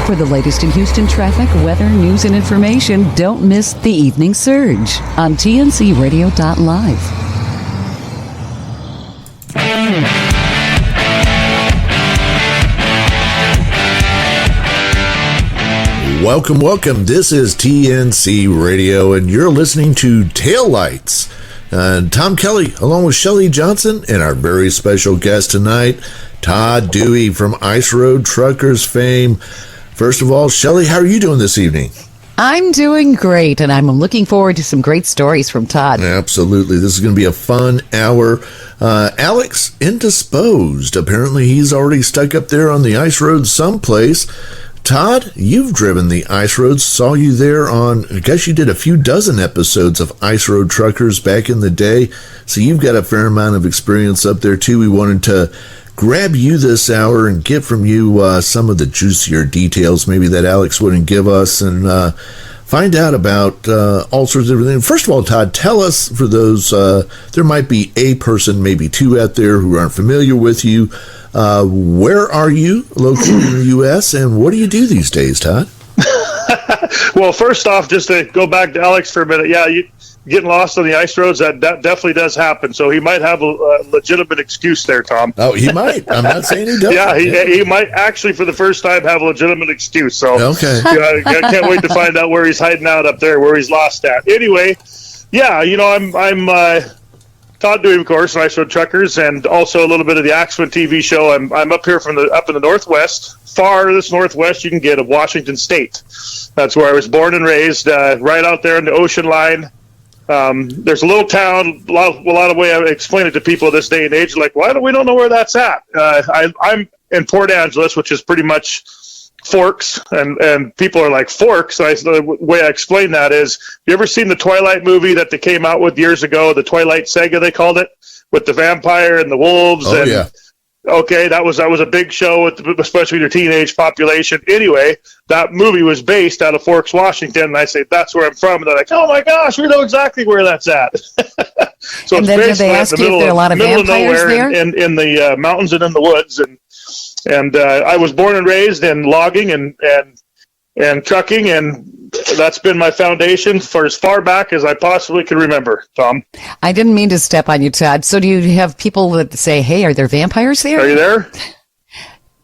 For the latest in Houston traffic, weather, news, and information, don't miss The Evening Surge on tncradio.live. Welcome. This is TNC Radio, and you're listening to Taillights. Tom Kelly, along with Shelley Johnson, and our very special guest tonight, Todd Dewey from Ice Road Truckers fame. First of all, Shelley, how are you doing this evening? I'm doing great, and I'm looking forward to some great stories from Todd. Absolutely. This is going to be a fun hour. Alex, indisposed. Apparently, he's already stuck up there on the ice road someplace. Todd, you've driven the ice roads. Saw you there on, I guess you did a few dozen episodes of Ice Road Truckers back in the day. So you've got a fair amount of experience up there, too. We wanted to grab you this hour and get from you some of the juicier details maybe that Alex wouldn't give us, and find out about all sorts of everything. First of all, Todd, tell us, for those, there might be a person, maybe two out there who aren't familiar with you. Where are you located in the U.S., and what do you do these days, Todd? Well, first off, just to go back to Alex for a minute, getting lost on the ice roads, that definitely does happen. So he might have a legitimate excuse there, Tom. Oh, he might. I'm not saying he doesn't. Yeah, he might actually, for the first time, have a legitimate excuse. So okay. I can't wait to find out where he's hiding out up there, where he's lost at. Anyway, I'm Todd Dewey, of course, Ice Road Truckers, and also a little bit of the Axeman TV show. I'm up here up in the Northwest, farthest Northwest you can get of Washington State. That's where I was born and raised, right out there in the ocean line. There's a little town, a lot of way I explain it to people this day and age, like, we don't know where that's at. I'm in Port Angeles, which is pretty much Forks, and people are like, Forks? The way I explain that is, you ever seen the Twilight movie that they came out with years ago, the Twilight Saga they called it, with the vampire and the wolves? Oh, yeah. Okay, that was a big show, especially your teenage population. Anyway, that movie was based out of Forks, Washington, and I say, that's where I'm from. And they're like, oh my gosh, we know exactly where that's at. So and it's then do they basically ask in the you if there are a lot of middle of vampires nowhere, there? in the mountains and in the woods. And I was born and raised in logging and trucking, and that's been my foundation for as far back as I possibly can remember, Tom. I didn't mean to step on you, Todd. So do you have people that say, hey, are there vampires there? Are you there?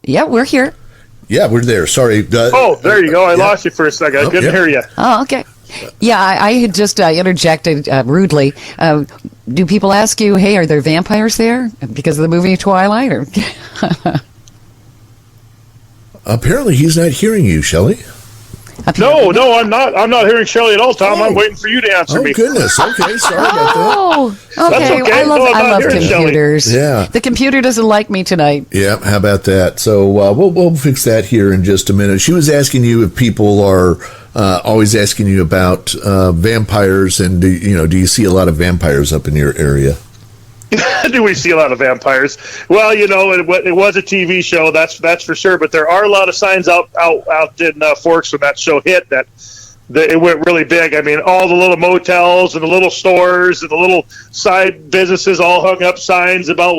Yeah, we're here. Yeah, we're there. Sorry. There you go. I lost you for a second. I couldn't hear you. Oh, okay. Yeah, I had just interjected rudely. Do people ask you, hey, are there vampires there? Because of the movie Twilight? Or Apparently, he's not hearing you, Shelley. No, I'm not. I'm not hearing Shelley at all, Tom. I'm waiting for you to answer me. Oh, goodness. Okay, sorry about that. Oh, okay. That's okay. I love computers. Shelley. Yeah. The computer doesn't like me tonight. Yeah, how about that? So we'll fix that here in just a minute. She was asking you if people are always asking you about vampires, and do you see a lot of vampires up in your area? Do we see a lot of vampires? Well, it was a TV show, that's for sure. But there are a lot of signs out in Forks when that show hit that it went really big. I mean, all the little motels and the little stores and the little side businesses all hung up signs about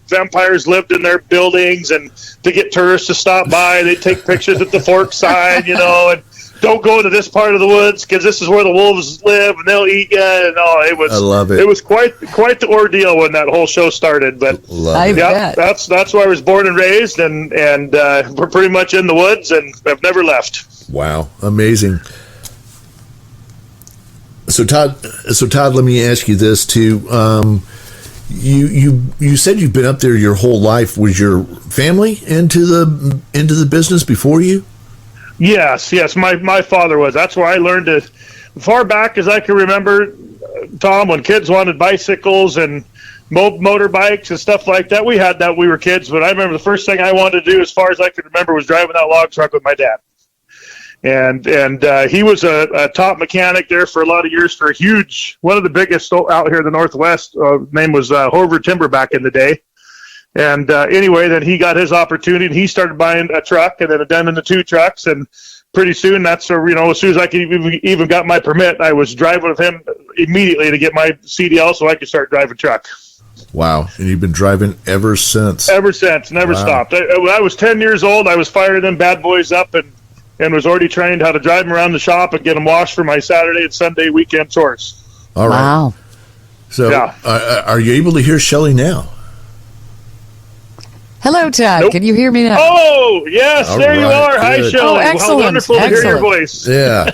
vampires lived in their buildings, and to get tourists to stop by, they take pictures at the Forks sign, and don't go to this part of the woods because this is where the wolves live and they'll eat you. And I love it. It was quite the ordeal when that whole show started. But that's where I was born and raised, and we're pretty much in the woods and I've never left. Wow, amazing. So Todd, let me ask you this too. You said you've been up there your whole life. Was your family into the business before you? Yes. My father was. That's where I learned it. Far back as I can remember, Tom, when kids wanted bicycles and motorbikes and stuff like that. We had that when we were kids, but I remember the first thing I wanted to do, as far as I could remember, was driving that log truck with my dad. And he was a top mechanic there for a lot of years for one of the biggest out here in the Northwest. Name was Hoover Timber back in the day. And anyway, then he got his opportunity, and he started buying a truck, and then then the two trucks, and pretty soon as soon as I could even got my permit, I was driving with him immediately to get my CDL so I could start driving truck. Wow. And you've been driving ever since. Ever since, never stopped. When I was 10 years old, I was firing them bad boys up and was already trained how to drive them around the shop and get them washed for my Saturday and Sunday weekend chores. All right. Wow. So are you able to hear Shelley now? Hello, Todd. Nope. Can you hear me now? Oh, yes, All there you right, are. Hi, good. Shelley. Oh, excellent. How wonderful to hear your Excellent. voice. Yeah.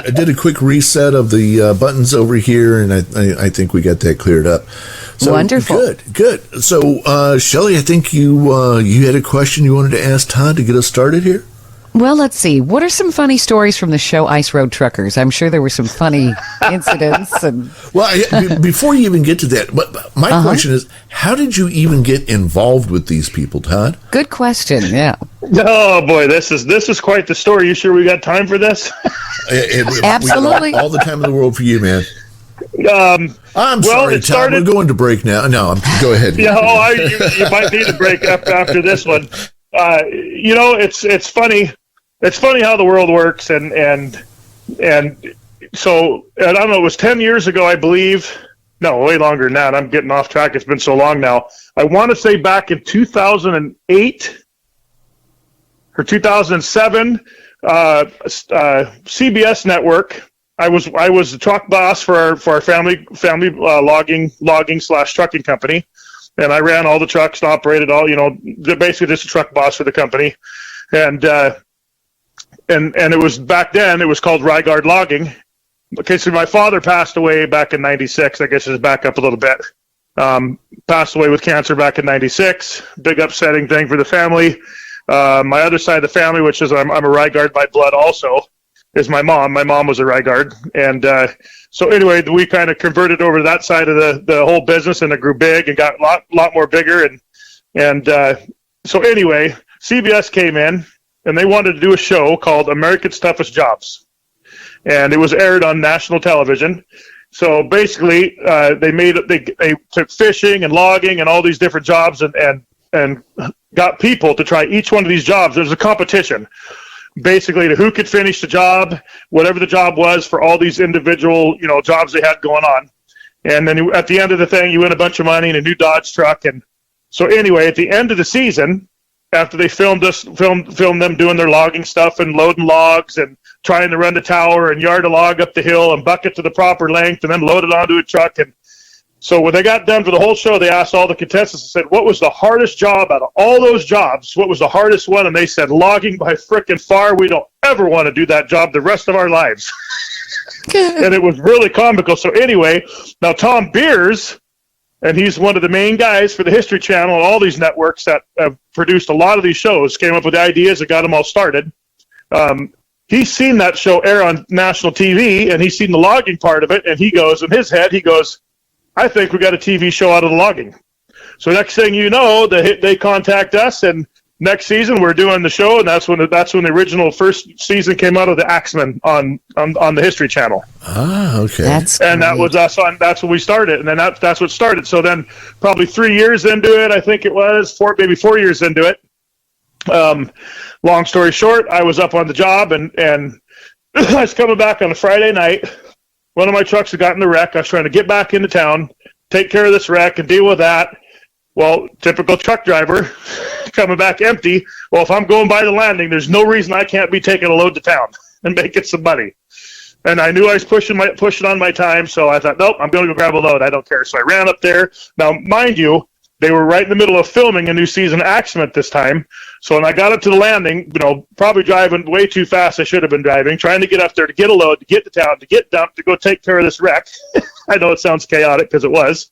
I did a quick reset of the buttons over here, and I think we got that cleared up. So, Wonderful. Good. So, Shelley, I think you had a question you wanted to ask Todd to get us started here? Well, let's see. What are some funny stories from the show Ice Road Truckers? I'm sure there were some funny incidents. And Well, before you even get to that, but my question is, how did you even get involved with these people, Todd? good question. Yeah. Oh, boy, this is quite the story. You sure we got time for this? Absolutely. We got all the time in the world for you, man. I'm Well, sorry, it Todd. started- We're going to break now. No, go ahead. Yeah, you might need a break after this one. It's funny. It's funny how the world works, and so I don't know. It was 10 years ago, I believe. No, way longer than that. I'm getting off track. It's been so long now. I want to say back in 2008 or 2007, CBS Network. I was the truck boss for our family logging / trucking company, and I ran all the trucks and operated all. Basically just a truck boss for the company, and it was back then. It was called Rygaard Logging. Okay, so my father passed away back in '96. I guess it's back up a little bit. Passed away with cancer back in '96. Big upsetting thing for the family. My other side of the family, which is I'm a Rygaard by blood also, is my mom. My mom was a Rygaard. And so anyway, we kind of converted over to that side of the whole business, and it grew big and got a lot more bigger. And so anyway, CBS came in, and they wanted to do a show called America's Toughest Jobs. And it was aired on national television. So basically, they took fishing and logging and all these different jobs and got people to try each one of these jobs. There was a competition, basically, to who could finish the job, whatever the job was for all these individual, jobs they had going on. And then at the end of the thing, you win a bunch of money and a new Dodge truck. And so anyway, at the end of the season, after they filmed them doing their logging stuff and loading logs and trying to run the tower and yard a log up the hill and bucket to the proper length and then load it onto a truck. And so when they got done for the whole show, they asked all the contestants and said, what was the hardest job out of all those jobs? What was the hardest one? And they said, logging by frickin' far. We don't ever want to do that job the rest of our lives. And it was really comical. So anyway, now Tom Beers, and he's one of the main guys for the History Channel and all these networks that have produced a lot of these shows, came up with the ideas that got them all started. He's seen that show air on national TV, and he's seen the logging part of it, and he goes, in his head, I think we got a TV show out of the logging. So next thing you know, they contact us, and next season we're doing the show, and that's when the original first season came out of the Axemen on the History Channel. Ah, okay. That was us on. That's when we started, and then that's what started. So then, probably 3 years into it, I think it was maybe 4 years into it. Long story short, I was up on the job, and I was coming back on a Friday night. One of my trucks had gotten in a wreck. I was trying to get back into town, take care of this wreck, and deal with that. Well, typical truck driver, coming back empty. Well, if I'm going by the landing, there's no reason I can't be taking a load to town and making some money. And I knew I was pushing on my time, so I thought, nope, I'm going to go grab a load. I don't care. So I ran up there. Now, mind you, they were right in the middle of filming a new season of Axemen this time. So when I got up to the landing, probably driving way too fast, I should have been driving, trying to get up there to get a load, to get to town, to get dumped, to go take care of this wreck. I know it sounds chaotic because it was.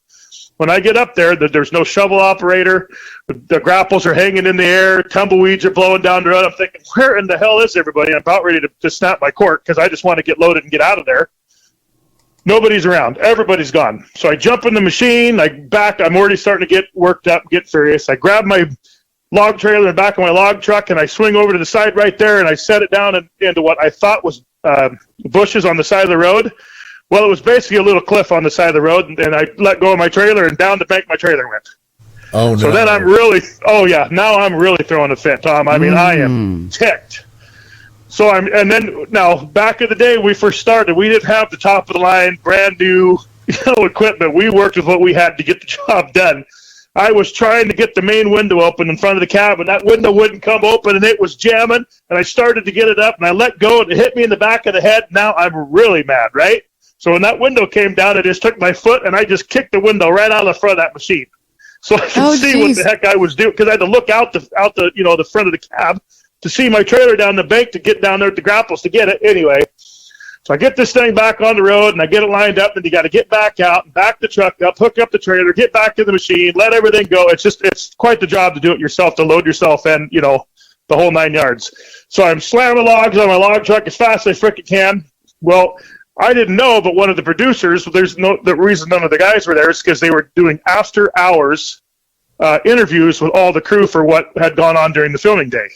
When I get up there, there's no shovel operator. The grapples are hanging in the air. Tumbleweeds are blowing down the road. I'm thinking, where in the hell is everybody? I'm about ready to snap my cork because I just want to get loaded and get out of there. Nobody's around. Everybody's gone. So I jump in the machine. I'm already starting to get worked up, get furious. I grab my log trailer in the back of my log truck, and I swing over to the side right there, and I set it down into what I thought was bushes on the side of the road. Well, it was basically a little cliff on the side of the road, and I let go of my trailer, and down the bank my trailer went. Oh, no. So then now I'm really throwing a fit, Tom. I mean, I am ticked. So now back in the day when we first started, we didn't have the top of the line, brand new equipment. We worked with what we had to get the job done. I was trying to get the main window open in front of the cab, and that window wouldn't come open, and it was jamming, and I started to get it up, and I let go, and it hit me in the back of the head. Now I'm really mad, right? So when that window came down, I just took my foot, and I just kicked the window right out of the front of that machine. So I could see what the heck I was doing, because I had to look out the the front of the cab to see my trailer down the bank to get down there at the grapples to get it. Anyway, so I get this thing back on the road, and I get it lined up, and you got to get back out and back the truck up, hook up the trailer, get back to the machine, let everything go. It's quite the job to do it yourself, to load yourself in, the whole 9 yards. So I'm slamming logs on my log truck as fast as I frickin' can. Well, I didn't know, but one of the producers, the reason none of the guys were there is because they were doing after hours interviews with all the crew for what had gone on during the filming day.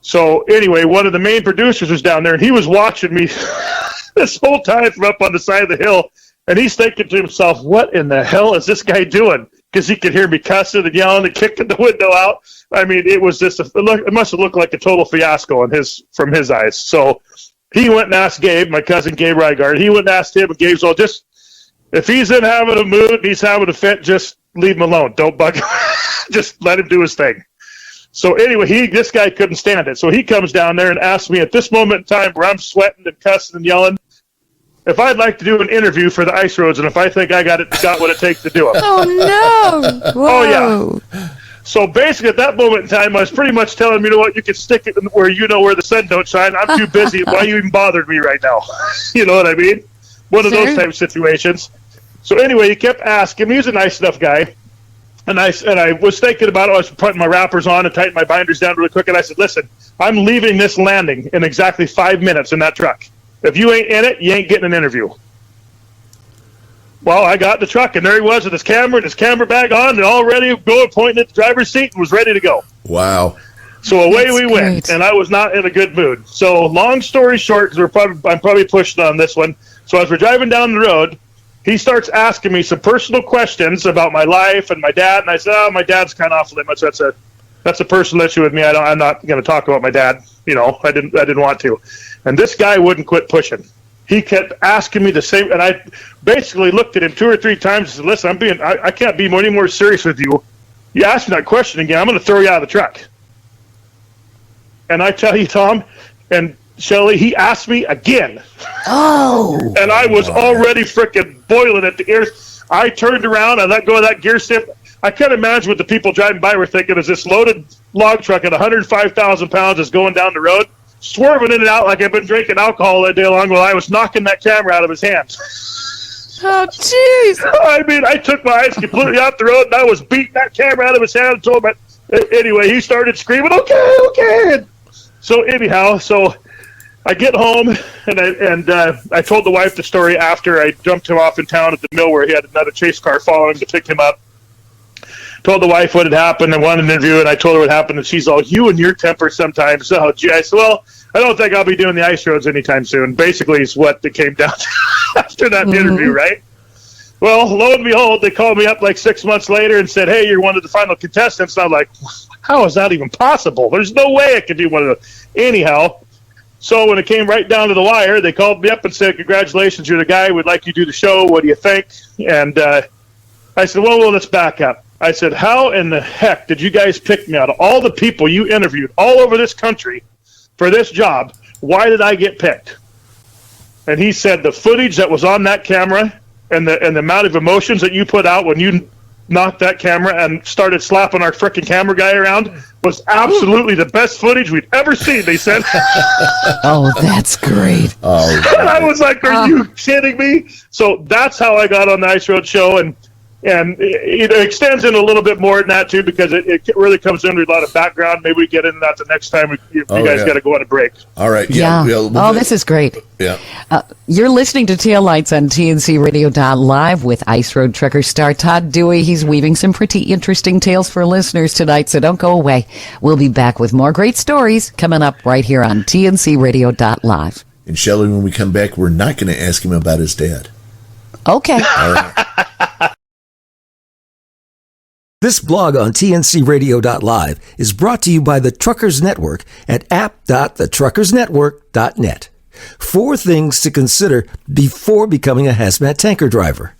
So anyway, one of the main producers was down there, and he was watching me this whole time from up on the side of the hill, and he's thinking to himself, what in the hell is this guy doing? Because he could hear me cussing and yelling and kicking the window out. I mean, it was just it must have looked like a total fiasco from his eyes. So he went and asked Gabe, my cousin Gabe Rygard. He went and asked him, and Gabe's all, just, if he's in having a mood and he's having a fit, just leave him alone. Don't bug him. Just let him do his thing. So anyway, this guy couldn't stand it. So he comes down there and asks me at this moment in time where I'm sweating and cussing and yelling, if I'd like to do an interview for the Ice Roads and if I think I got what it takes to do it. Oh, no. Whoa. Oh, yeah. So basically at that moment in time, I was pretty much telling me, you know what, you can stick it where the sun don't shine. I'm too busy. Why you even bothered me right now? You know what I mean? One of those type of situations. So anyway, he kept asking me. He was a nice enough guy. And I was thinking about it. I was putting my wrappers on and tightening my binders down really quick. And I said, listen, I'm leaving this landing in exactly 5 minutes in that truck. If you ain't in it, you ain't getting an interview. Well, I got in the truck, and there he was with his camera and his camera bag on and all ready to go, pointing at the driver's seat, and was ready to go. Wow. So away we went, and I was not in a good mood. So long story short, because I'm probably pushing on this one. So as we're driving down the road, he starts asking me some personal questions about my life and my dad, and I said, "Oh, my dad's kind of off limits. That's a personal issue with me. I'm not going to talk about my dad. I didn't want to." And this guy wouldn't quit pushing. He kept asking me the same, and I basically looked at him 2 or 3 times and said, "Listen, I can't be any more serious with you. You ask me that question again, I'm going to throw you out of the truck." And I tell you, Tom and Shelley, he asked me again. Oh. And I was already freaking boiling at the ears. I turned around, I let go of that gear shift. I can't imagine what the people driving by were thinking as this loaded log truck at 105,000 pounds is going down the road, swerving in and out like I've been drinking alcohol all day long while I was knocking that camera out of his hands. Oh, jeez. I mean, I took my eyes completely off the road, and I was beating that camera out of his hand and told him, anyway, he started screaming, okay. So anyhow, I get home, and I told the wife the story after I jumped him off in town at the mill where he had another chase car following to pick him up. Told the wife what had happened and wanted an interview, and I told her what happened, and she's all, "You and your temper sometimes." So I said, "Well, I don't think I'll be doing the Ice Roads anytime soon." Basically is what it came down to after that interview, right? Well, lo and behold, they called me up like 6 months later and said, "Hey, you're one of the final contestants." And I'm like, how is that even possible? There's no way I could be one of those. Anyhow, so when it came right down to the wire, they called me up and said, "Congratulations, you're the guy. We'd like you to do the show. What do you think?" And I said, well, let's back up. I said, how in the heck did you guys pick me out of all the people you interviewed all over this country for this job? Why did I get picked? And he said, the footage that was on that camera and the amount of emotions that you put out when you knocked that camera and started slapping our frickin' camera guy around was absolutely the best footage we'd ever seen, they said. Oh, that's great. Oh, and I was like, are you kidding me? So that's how I got on the Ice Road show, and it extends in a little bit more than that, too, because it really comes into a lot of background. Maybe we get into that the next time you guys got to go on a break. All right. Yeah. This is great. Yeah. You're listening to Taillights on TNCRadio.live with Ice Road Trucker star Todd Dewey. He's weaving some pretty interesting tales for listeners tonight, so don't go away. We'll be back with more great stories coming up right here on TNCRadio.live. And Shelley, when we come back, we're not going to ask him about his dad. Okay. All right. This blog on TNCRadio.live is brought to you by the Truckers Network at app.thetruckersnetwork.net. 4 things to consider before becoming a hazmat tanker driver.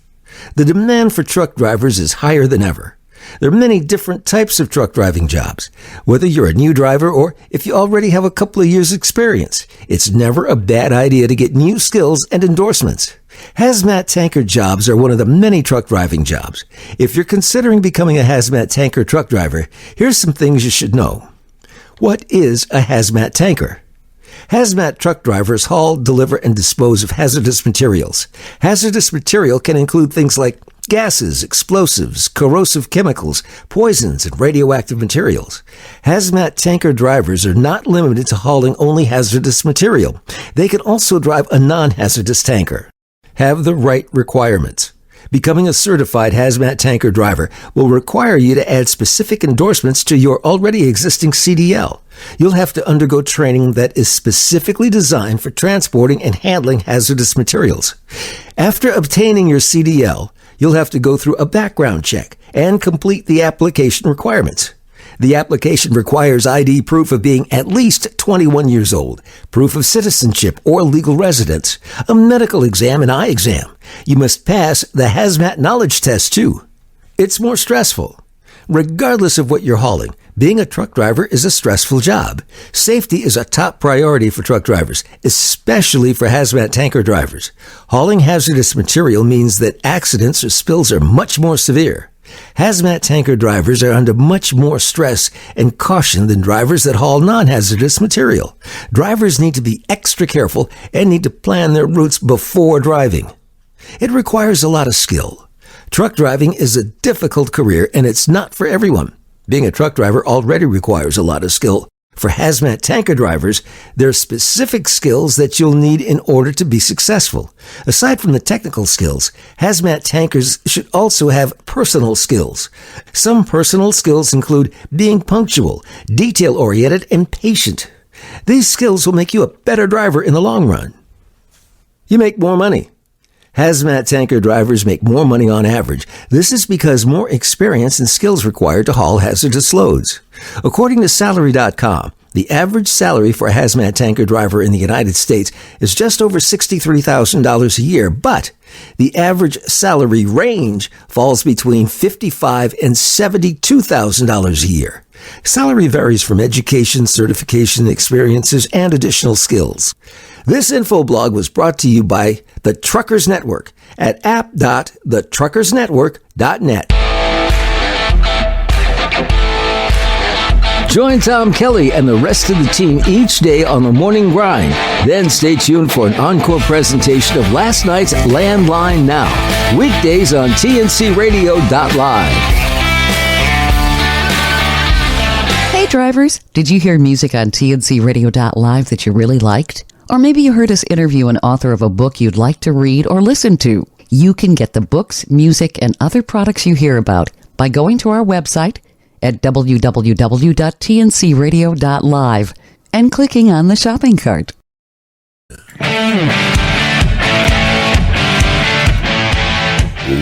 The demand for truck drivers is higher than ever. There are many different types of truck driving jobs. Whether you're a new driver or if you already have a couple of years' experience, it's never a bad idea to get new skills and endorsements. Hazmat tanker jobs are one of the many truck driving jobs. If you're considering becoming a hazmat tanker truck driver, here's some things you should know. What is a hazmat tanker? Hazmat truck drivers haul, deliver, and dispose of hazardous materials. Hazardous material can include things like gases, explosives, corrosive chemicals, poisons, and radioactive materials. Hazmat tanker drivers are not limited to hauling only hazardous material. They can also drive a non-hazardous tanker. Have the right requirements. Becoming a certified hazmat tanker driver will require you to add specific endorsements to your already existing CDL. You'll have to undergo training that is specifically designed for transporting and handling hazardous materials. After obtaining your CDL, you'll have to go through a background check and complete the application requirements. The application requires ID proof of being at least 21 years old, proof of citizenship or legal residence, a medical exam and eye exam. You must pass the hazmat knowledge test too. It's more stressful. Regardless of what you're hauling, being a truck driver is a stressful job. Safety is a top priority for truck drivers, especially for hazmat tanker drivers. Hauling hazardous material means that accidents or spills are much more severe. Hazmat tanker drivers are under much more stress and caution than drivers that haul non-hazardous material. Drivers need to be extra careful and need to plan their routes before driving. It requires a lot of skill. Truck driving is a difficult career and it's not for everyone. Being a truck driver already requires a lot of skill. For hazmat tanker drivers, there are specific skills that you'll need in order to be successful. Aside from the technical skills, hazmat tankers should also have personal skills. Some personal skills include being punctual, detail-oriented, and patient. These skills will make you a better driver in the long run. You make more money. Hazmat tanker drivers make more money on average. This is because more experience and skills required to haul hazardous loads. According to Salary.com, the average salary for a hazmat tanker driver in the United States is just over $63,000 a year, but the average salary range falls between $55,000 and $72,000 a year. Salary varies from education, certification, experiences, and additional skills. This info blog was brought to you by the Truckers Network at app.thetruckersnetwork.net. Join Tom Kelly and the rest of the team each day on the morning grind. Then stay tuned for an encore presentation of last night's Landline Now. Weekdays on tncradio.live. Hey drivers, did you hear music on tncradio.live that you really liked? Or maybe you heard us interview an author of a book you'd like to read or listen to. You can get the books, music, and other products you hear about by going to our website at www.tncradio.live and clicking on the shopping cart.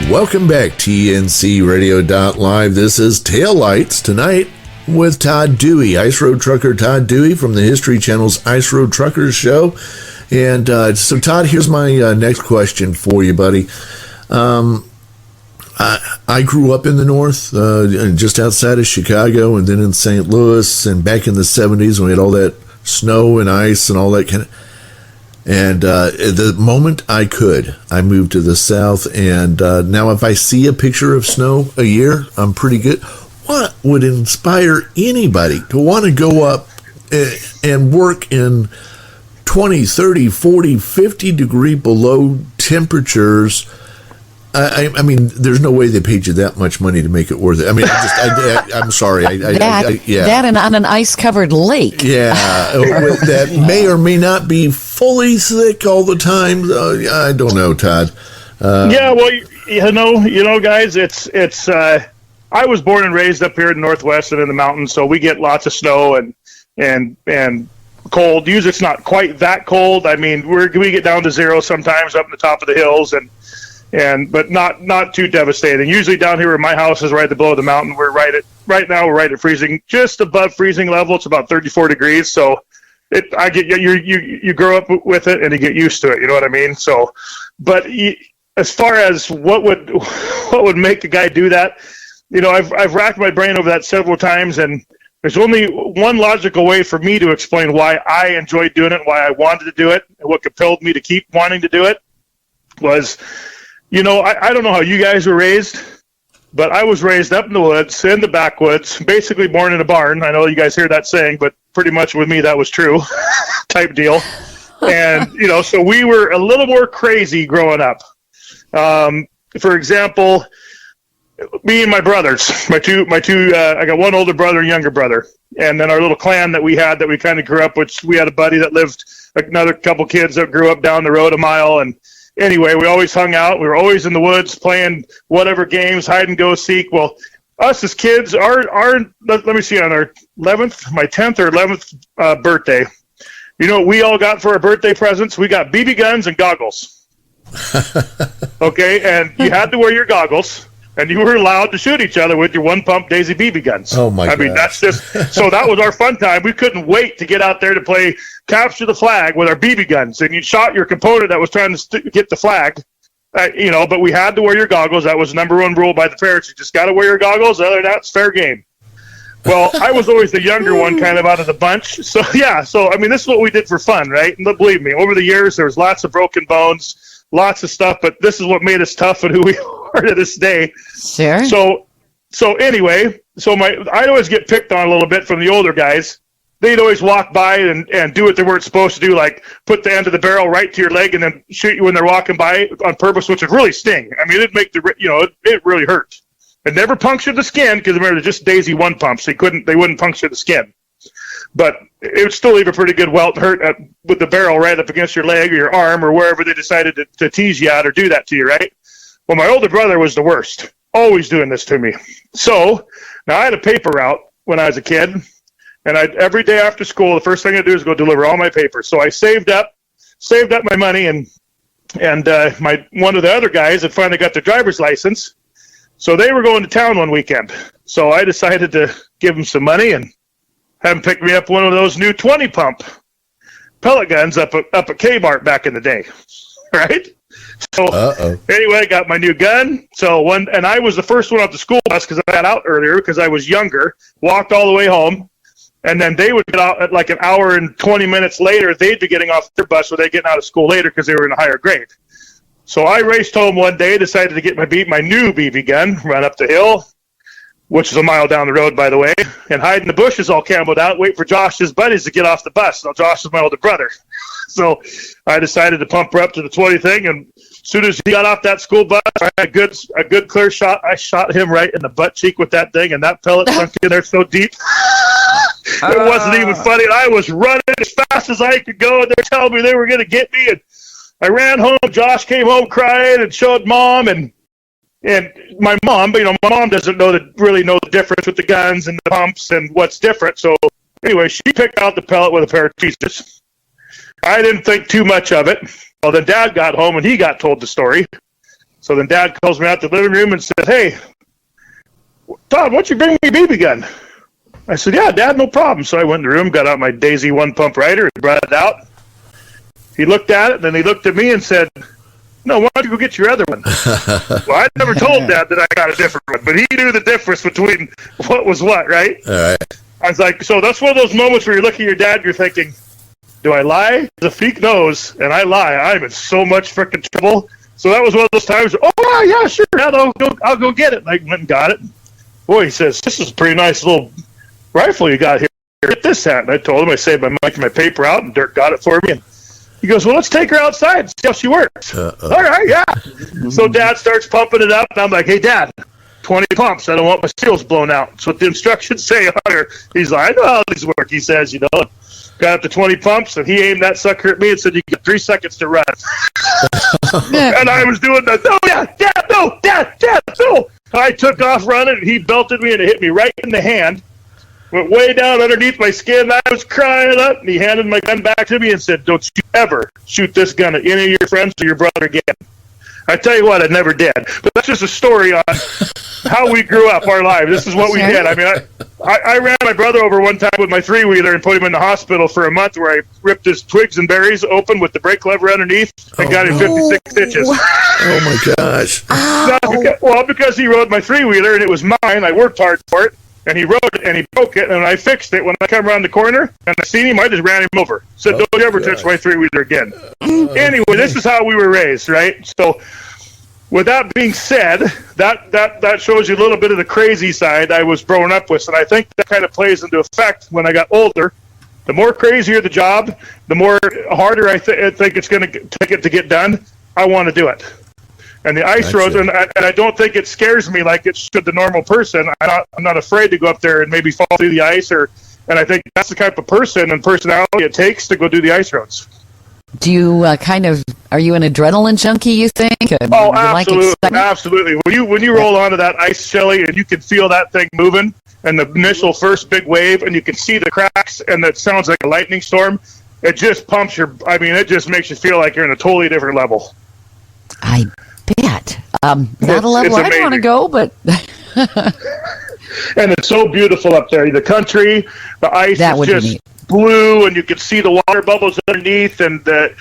Welcome back, tncradio.live. This is Taillights tonight with Todd Dewey, Ice Road Trucker Todd Dewey from the History Channel's Ice Road Truckers Show. And so, Todd, here's my next question for you, buddy. I grew up in the North, just outside of Chicago, and then in St. Louis, and back in the 70s when we had all that snow and ice and all that kind of. And the moment I could, I moved to the South, and now if I see a picture of snow a year, I'm pretty good. What would inspire anybody to want to go up and work in 20, 30, 40, 50 degree below temperatures? I mean, there's no way they paid you that much money to make it worth it. I mean, I'm sorry. That and on an ice-covered lake. Yeah, that may or may not be fully thick all the time. I don't know, Todd. Yeah, well, you know, guys, it's. I was born and raised up here in the Northwest and in the mountains, so we get lots of snow and cold. Usually, it's not quite that cold. I mean, we get down to zero sometimes up in the top of the hills, but not too devastating. Usually down here where my house is right below the mountain, right now we're right at freezing, just above freezing level. It's about 34 degrees. So I get you grow up with it and you get used to it. You know what I mean? So, but as far as what would make a guy do that, you know, I've racked my brain over that several times, and there's only one logical way for me to explain why I enjoyed doing it, why I wanted to do it, and what compelled me to keep wanting to do it was, you know, I don't know how you guys were raised, but I was raised up in the woods, in the backwoods, basically born in a barn. I know you guys hear that saying, but pretty much with me that was true type deal. And, you know, so we were a little more crazy growing up. For example, me and my brothers, my two, I got one older brother and younger brother. And then our little clan that we had that we kind of grew up with, we had a buddy that lived, another couple kids that grew up down the road a mile. And anyway, we always hung out. We were always in the woods playing whatever games, hide and go seek. Well, us as kids, let me see, on our 11th, my 10th or 11th birthday, you know what we all got for our birthday presents? We got BB guns and goggles. Okay, and you had to wear your goggles, and you were allowed to shoot each other with your one-pump Daisy BB guns. Oh, my God. I mean, that's just, so that was our fun time. We couldn't wait to get out there to play capture the flag with our BB guns, and you shot your component that was trying to get the flag. You know, but we had to wear your goggles. That was the number one rule by the parents. You just got to wear your goggles. Other than that, it's fair game. Well, I was always the younger one kind of out of the bunch. So, yeah. So, I mean, this is what we did for fun, right? And believe me, over the years, there was lots of broken bones, lots of stuff, but this is what made us tough and who we are to this day. Sure. So anyway, I'd always get picked on a little bit from the older guys. They'd always walk by and do what they weren't supposed to do, like put the end of the barrel right to your leg and then shoot you when they're walking by on purpose, which would really sting. I mean, it'd make it really hurt. It never punctured the skin because remember, they're just Daisy one pumps. They wouldn't puncture the skin, but it would still leave a pretty good welt hurt with the barrel right up against your leg or your arm or wherever they decided to tease you at or do that to you, right? Well, my older brother was the worst, always doing this to me. So now I had a paper route when I was a kid. And every day after school, the first thing I do is go deliver all my papers. So I saved up my money, and one of the other guys had finally got their driver's license. So they were going to town one weekend. So I decided to give them some money and have them pick me up one of those new 20-pump pellet guns up at Kmart back in the day, right? So anyway, I got my new gun. And I was the first one off the school bus because I got out earlier because I was younger, walked all the way home. And then they would get out at like an hour and 20 minutes later. They'd be getting off their bus, or they'd getting out of school later because they were in a higher grade. So I raced home one day, decided to get my new BB gun, run up the hill, which is a mile down the road, by the way, and hide in the bushes all camoed out, wait for Josh's buddies to get off the bus. Now, Josh is my older brother. So I decided to pump her up to the 20 thing, and as soon as he got off that school bus, I had a good clear shot. I shot him right in the butt cheek with that thing, and that pellet sunk in there so deep. It wasn't even funny. I was running as fast as I could go, and they're telling me they were going to get me. And I ran home. Josh came home crying and showed Mom, and my mom. But my mom doesn't really know the difference with the guns and the pumps and what's different. So anyway, she picked out the pellet with a pair of tweezers. I didn't think too much of it. Well, then Dad got home and he got told the story. So then Dad calls me out to the living room and says, "Hey, Todd, why don't you bring me a BB gun?" I said, "Yeah, Dad, no problem." So I went in the room, got out my Daisy one-pump Rider, and brought it out. He looked at it, then he looked at me and said, "No, why don't you go get your other one?" Well, I never told Dad that I got a different one, but he knew the difference between what was what, right? All right. I was like, so that's one of those moments where you're looking at your dad, you're thinking, do I lie? The freak knows, and I lie. I'm in so much freaking trouble. So that was one of those times, "Oh, yeah, sure, Dad, I'll go get it." And I went and got it. Boy, he says, "This is a pretty nice little rifle you got here. Get this at." And I told him I saved my money, my paper out, and Dirk got it for me. And he goes, "Well, let's take her outside and see how she works." All right, yeah. So Dad starts pumping it up, and I'm like, "Hey, Dad, 20 pumps. I don't want my seals blown out." That's what the instructions say on her. He's like, "I know how these work," he says, Got up to 20 pumps, and he aimed that sucker at me and said, "You got 3 seconds to run." And I was doing the, "No, Dad, no." I took off running, and he belted me, and it hit me right in the hand. Went way down underneath my skin. I was crying up, and he handed my gun back to me and said, "Don't you ever shoot this gun at any of your friends or your brother again." I tell you what, I never did. But that's just a story on how we grew up our lives. This is what we did. I mean, I ran my brother over one time with my three-wheeler and put him in the hospital for a month, where I ripped his twigs and berries open with the brake lever underneath and got him 56 stitches. Oh my gosh. Because he rode my three-wheeler and it was mine, I worked hard for it, and he rode it and he broke it, and I fixed it. When I come around the corner and I seen him, I just ran him over. Said, don't you ever touch my three-wheeler again. Anyway, this is how we were raised, right? So, with that being said, that shows you a little bit of the crazy side I was growing up with, and I think that kind of plays into effect when I got older. The more crazier the job, the more harder I think it's going to take it to get done. I want to do it. And the ice roads, and I don't think it scares me like it should the normal person. I'm not afraid to go up there and maybe fall through the ice, and I think that's the type of person and personality it takes to go do the ice roads. Do you are you an adrenaline junkie, you think? Oh, absolutely. Absolutely. When you roll onto that ice, Shelley, and you can feel that thing moving and the initial first big wave, and you can see the cracks, and it sounds like a lightning storm, it just pumps it just makes you feel like you're in a totally different level. I bet. Not a level I want to go, but... And it's so beautiful up there. The country, the ice is just blue, and you can see the water bubbles underneath, and the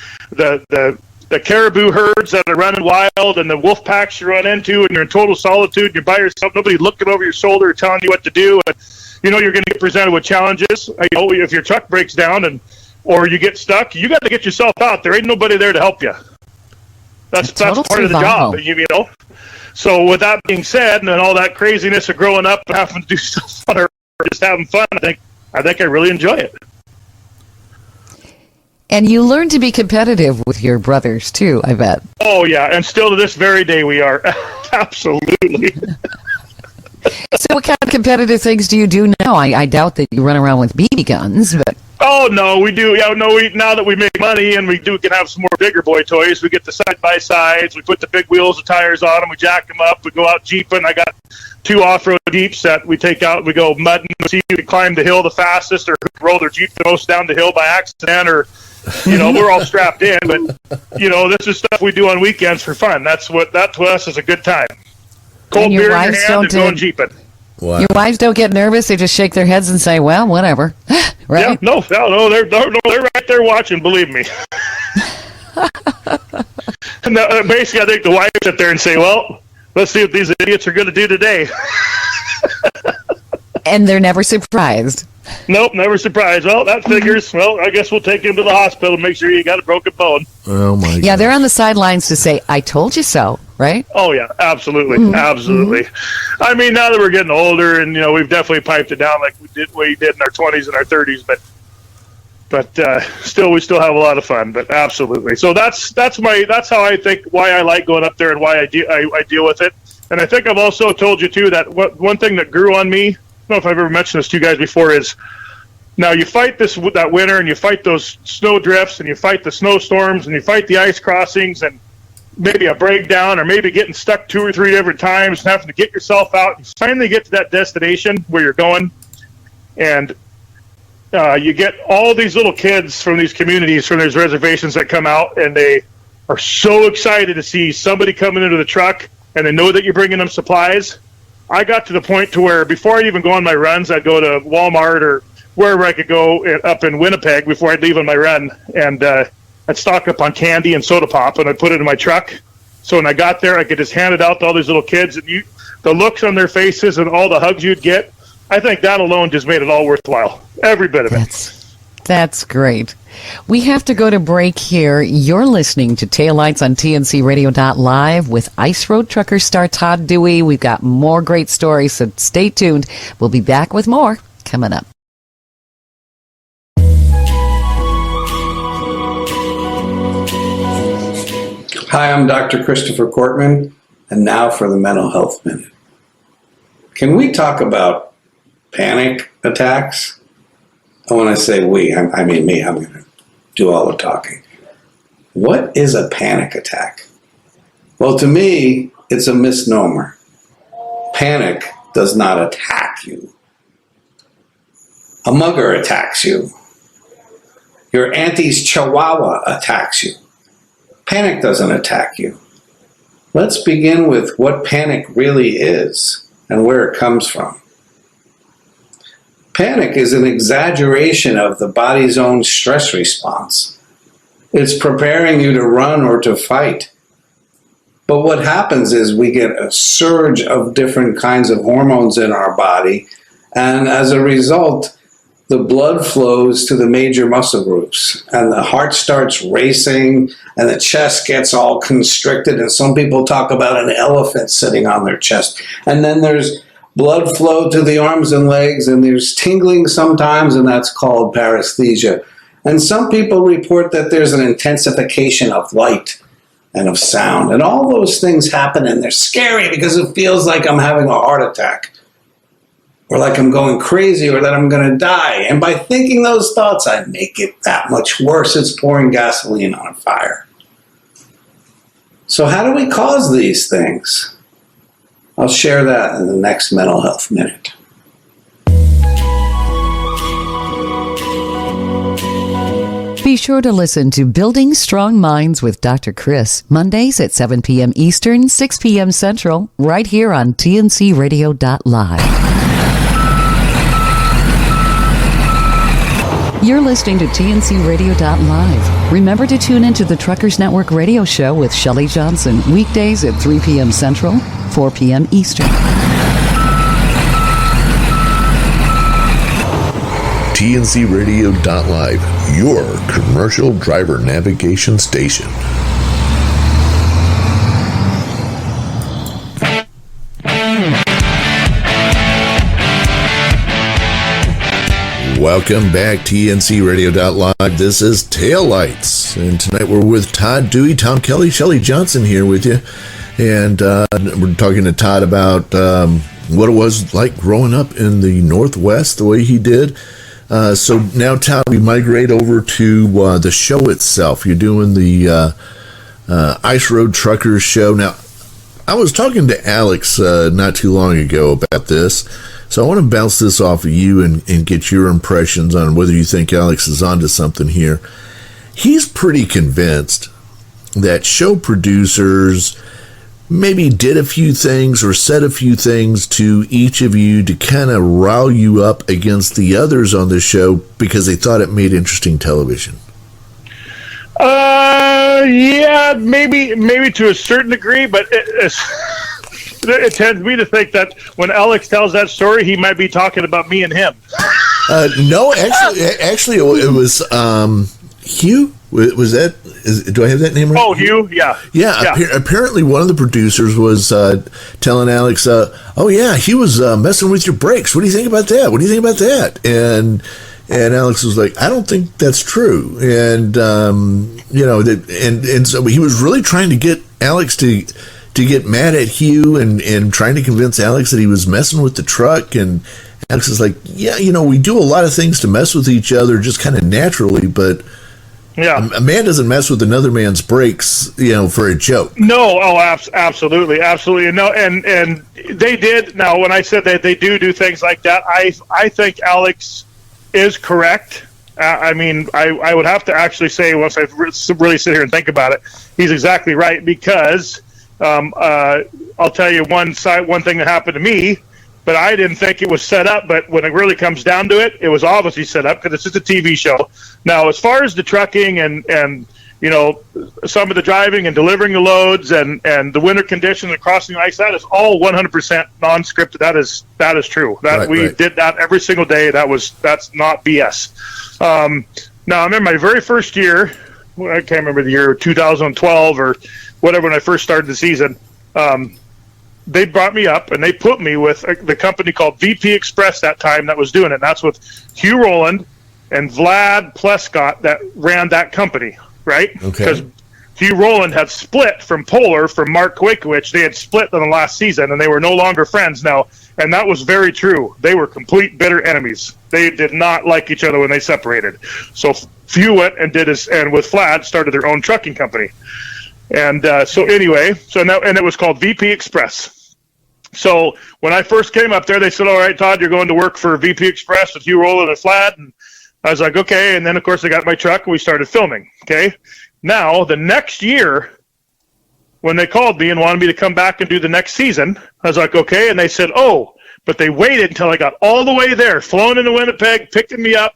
caribou herds that are running wild, and the wolf packs you run into, and you're in total solitude, and you're by yourself, nobody looking over your shoulder telling you what to do, and you're going to get presented with challenges. If your truck breaks down or you get stuck, you got to get yourself out. There ain't nobody there to help you. That's part of the job, So with that being said, and all that craziness of growing up and having to do stuff fun or just having fun, I think I really enjoy it. And you learn to be competitive with your brothers too, I bet. Oh yeah, and still to this very day we are. Absolutely. So what kind of competitive things do you do now? I doubt that you run around with BB guns, but... Oh, no, we do. Yeah, no, now that we make money and we can have some more bigger boy toys, we get the side-by-sides, we put the big wheels and tires on them, we jack them up, we go out jeeping. I got 2 off-road Jeeps that we take out, we go mudding, see who can climb the hill the fastest or who can roll their Jeep the most down the hill by accident, or, we're all strapped in. But, this is stuff we do on weekends for fun. That to us is a good time. Cold beer in your hand and going jeeping. Wow. Your wives don't get nervous? They just shake their heads and say, well, whatever. Right? Yeah, no, they're right there watching, believe me. And basically, I think the wives sit there and say, well, let's see what these idiots are going to do today. And they're never surprised. Nope, never surprised. Well, that figures. Well, I guess we'll take him to the hospital and make sure you got a broken bone. Oh, my God. Yeah, they're on the sidelines to say, I told you so, right? Oh, yeah, absolutely. Mm-hmm. Absolutely. I mean, now that we're getting older and, we've definitely piped it down like we did in our 20s and our 30s, but still, we still have a lot of fun, but absolutely. So that's how I think why I like going up there and why I deal with it. And I think I've also told you, too, that one thing that grew on me, I don't know if I've ever mentioned this to you guys before, is now you fight that winter and you fight those snow drifts and you fight the snowstorms and you fight the ice crossings and maybe a breakdown or maybe getting stuck 2 or 3 different times and having to get yourself out. You finally get to that destination where you're going, and you get all these little kids from these communities, from these reservations that come out, and they are so excited to see somebody coming into the truck, and they know that you're bringing them supplies. I got to the point to where before I'd even go on my runs, I'd go to Walmart or wherever I could go up in Winnipeg before I'd leave on my run, and I'd stock up on candy and soda pop, and I'd put it in my truck. So when I got there, I could just hand it out to all these little kids, and the looks on their faces and all the hugs you'd get, I think that alone just made it all worthwhile. Every bit of it. That's great. We have to go to break here. You're listening to Taillights on TNCRadio.live with Ice Road Trucker star Todd Dewey. We've got more great stories, so stay tuned. We'll be back with more coming up. Hi, I'm Dr. Christopher Cortman, and now for the Mental Health Minute. Can we talk about panic attacks? And when I say we, I mean me. I'm going to do all the talking. What is a panic attack? Well, to me, it's a misnomer. Panic does not attack you. A mugger attacks you. Your auntie's chihuahua attacks you. Panic doesn't attack you. Let's begin with what panic really is and where it comes from. Panic is an exaggeration of the body's own stress response. It's preparing you to run or to fight. But what happens is we get a surge of different kinds of hormones in our body, and as a result, the blood flows to the major muscle groups, and the heart starts racing, and the chest gets all constricted, and some people talk about an elephant sitting on their chest. And then there's blood flow to the arms and legs, and there's tingling sometimes, and that's called paresthesia. And some people report that there's an intensification of light and of sound. And all those things happen, and they're scary because it feels like I'm having a heart attack, or like I'm going crazy, or that I'm going to die. And by thinking those thoughts, I make it that much worse. It's pouring gasoline on a fire. So how do we cause these things? I'll share that in the next Mental Health Minute. Be sure to listen to Building Strong Minds with Dr. Chris, Mondays at 7 p.m. Eastern, 6 p.m. Central, right here on tncradio.live. You're listening to tncradio.live. Remember to tune into the Truckers Network radio show with Shelley Johnson, weekdays at 3 p.m. Central, 4 p.m. Eastern. tncradio.live, your commercial driver navigation station. Welcome back, tncradio.live. This is Taillights, and tonight we're with Todd Dewey, Tom Kelly, Shelley Johnson here with you, and we're talking to Todd about what it was like growing up in the Northwest the way he did. So now, Todd, we migrate over to the show itself. You're doing the Ice Road Truckers show. Now, I was talking to Alex not too long ago about this, so I want to bounce this off of you and get your impressions on whether you think Alex is onto something here. He's pretty convinced that show producers maybe did a few things or said a few things to each of you to kind of rile you up against the others on the show because they thought it made interesting television. Yeah, maybe to a certain degree, but it tends me to think that when Alex tells that story, he might be talking about me and him. No, actually, it was Hugh. Was that? Do I have that name right? Oh, Hugh. Yeah. Apparently, one of the producers was telling Alex, "Oh yeah, he was messing with your brakes. What do you think about that? What do you think about that?" And Alex was like, "I don't think that's true." And and so he was really trying to get Alex to get mad at Hugh and trying to convince Alex that he was messing with the truck. And Alex is like, "Yeah, we do a lot of things to mess with each other just kind of naturally, but." Yeah, a man doesn't mess with another man's brakes, for a joke. No, absolutely. No, and they did. Now, when I said that they do things like that, I think Alex is correct. I would have to actually say, once I really sit here and think about it, he's exactly right, because I'll tell you one thing that happened to me. But I didn't think it was set up. But when it really comes down to it, it was obviously set up because it's just a TV show. Now, as far as the trucking and some of the driving and delivering the loads and the winter conditions and crossing the ice, that is all 100% non-scripted. That is true. We did that every single day. That's not BS. Now, I remember my very first year. I can't remember the year, 2012 or whatever, when I first started the season. They brought me up and they put me with the company called VP Express that time that was doing it. And that's with Hugh Rowland and Vlad Plescott that ran that company, right? Because Hugh Rowland had split from Polar, from Mark Kwiatkowicz. They had split in the last season and they were no longer friends now. And that was very true. They were complete bitter enemies. They did not like each other when they separated. So Hugh went and and with Vlad started their own trucking company. And so it was called VP Express. So when I first came up there, they said, "All right, Todd, you're going to work for VP Express with Hugh Rowland and Vlad." And I was like, "Okay." And then, of course, I got my truck and we started filming. Okay. Now, the next year, when they called me and wanted me to come back and do the next season, I was like, "Okay." And they said, "Oh, But they waited until I got all the way there, flown into Winnipeg, picking me up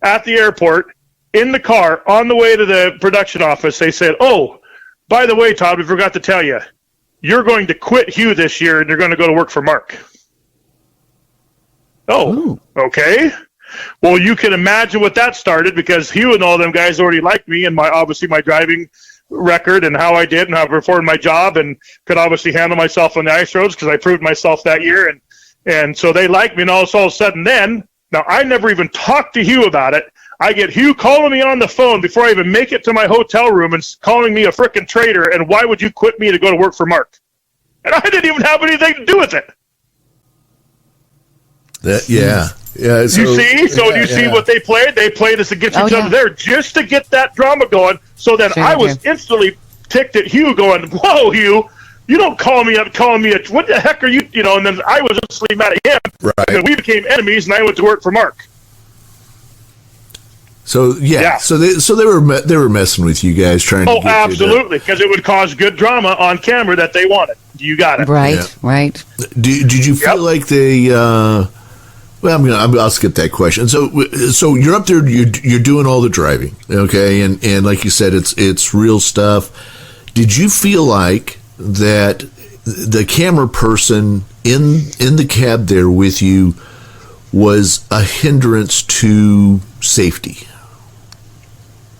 at the airport, in the car, on the way to the production office. They said, oh, by the way, Todd, we forgot to tell you, you're going to quit Hugh this year and you're going to go to work for Mark. Oh, okay. Well, you can imagine what that started, because Hugh and all them guys already liked me and my driving record and how I did and how I performed my job, and could obviously handle myself on the ice roads because I proved myself that year. And so they liked me, and all of a sudden now I never even talked to Hugh about it. I get Hugh calling me on the phone before I even make it to my hotel room and calling me a frickin' traitor, and why would you quit me to go to work for Mark? And I didn't even have anything to do with it. Yeah. So, you see? So you see what they played? They played us against each other there just to get that drama going. So then I was instantly ticked at Hugh, going, whoa, Hugh, you don't call me up calling me what the heck are you, and then I was instantly mad at him. Right. And we became enemies, and I went to work for Mark. So so they were messing with you guys, trying to get absolutely, because it would cause good drama on camera that they wanted. You got it. Right. Did you feel like they well, I'll skip that question. So you're up there, you're doing all the driving, okay, and like you said, it's real stuff. Did you feel like that the camera person in the cab there with you was a hindrance to safety?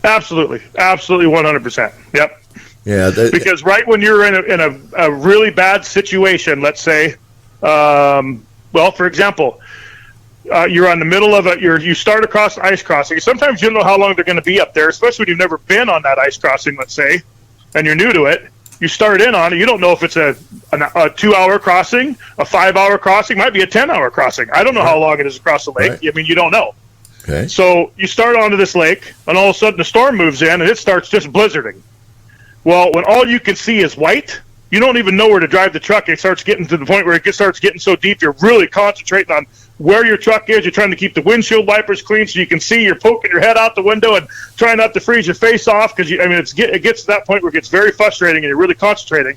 Absolutely, 100%. Yep. Yeah. Because right when you're in a really bad situation, let's say, well, for example, you're on the middle of you start across an ice crossing. Sometimes you don't know how long they're going to be up there, especially when you've never been on that ice crossing, let's say, and you're new to it. You start in on it. You don't know if it's a 2-hour crossing, a 5-hour crossing, might be a 10-hour crossing. I don't know how long it is across the lake. Right. I mean, you don't know. Okay. So you start onto this lake, and all of a sudden the storm moves in, and it starts just blizzarding. Well, when all you can see is white, you don't even know where to drive the truck. It starts getting to the point where it starts getting so deep, you're really concentrating on where your truck is. You're trying to keep the windshield wipers clean so you can see. You're poking your head out the window and trying not to freeze your face off, because it gets to that point where it gets very frustrating and you're really concentrating.